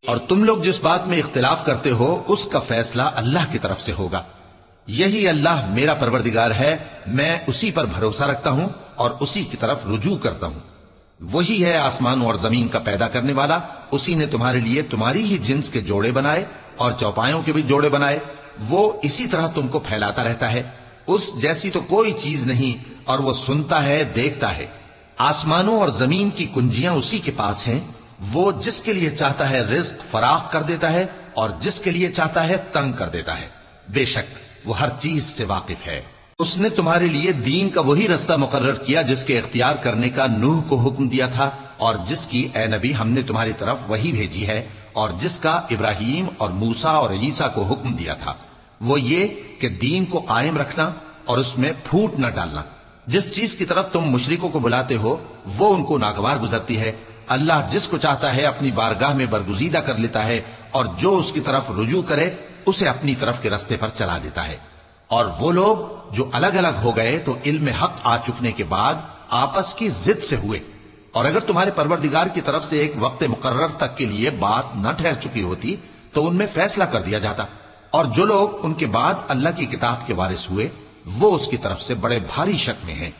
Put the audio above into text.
اور تم لوگ جس بات میں اختلاف کرتے ہو اس کا فیصلہ اللہ کی طرف سے ہوگا. یہی اللہ میرا پروردگار ہے، میں اسی پر بھروسہ رکھتا ہوں اور اسی کی طرف رجوع کرتا ہوں. وہی ہے آسمانوں اور زمین کا پیدا کرنے والا. اسی نے تمہارے لیے تمہاری ہی جنس کے جوڑے بنائے اور چوپایوں کے بھی جوڑے بنائے. وہ اسی طرح تم کو پھیلاتا رہتا ہے. اس جیسی تو کوئی چیز نہیں، اور وہ سنتا ہے، دیکھتا ہے. آسمانوں اور زمین کی کنجیاں اسی کے پاس ہیں. وہ جس کے لیے چاہتا ہے رزق فراخ کر دیتا ہے اور جس کے لیے چاہتا ہے تنگ کر دیتا ہے. بے شک وہ ہر چیز سے واقف ہے. اس نے تمہارے لیے دین کا وہی رستہ مقرر کیا جس کے اختیار کرنے کا نوح کو حکم دیا تھا، اور جس کی اے نبی ہم نے تمہاری طرف وہی بھیجی ہے، اور جس کا ابراہیم اور موسیٰ اور عیسیٰ کو حکم دیا تھا. وہ یہ کہ دین کو قائم رکھنا اور اس میں پھوٹ نہ ڈالنا. جس چیز کی طرف تم مشرکوں کو بلاتے ہو وہ ان کو ناگوار گزرتی ہے. اللہ جس کو چاہتا ہے اپنی بارگاہ میں برگزیدہ کر لیتا ہے، اور جو اس کی طرف رجوع کرے اسے اپنی طرف کے رستے پر چلا دیتا ہے. اور وہ لوگ جو الگ الگ ہو گئے تو علم حق آ چکنے کے بعد آپس کی ضد سے ہوئے. اور اگر تمہارے پروردگار کی طرف سے ایک وقت مقرر تک کے لیے بات نہ ٹھہر چکی ہوتی تو ان میں فیصلہ کر دیا جاتا. اور جو لوگ ان کے بعد اللہ کی کتاب کے وارث ہوئے وہ اس کی طرف سے بڑے بھاری شک میں ہیں.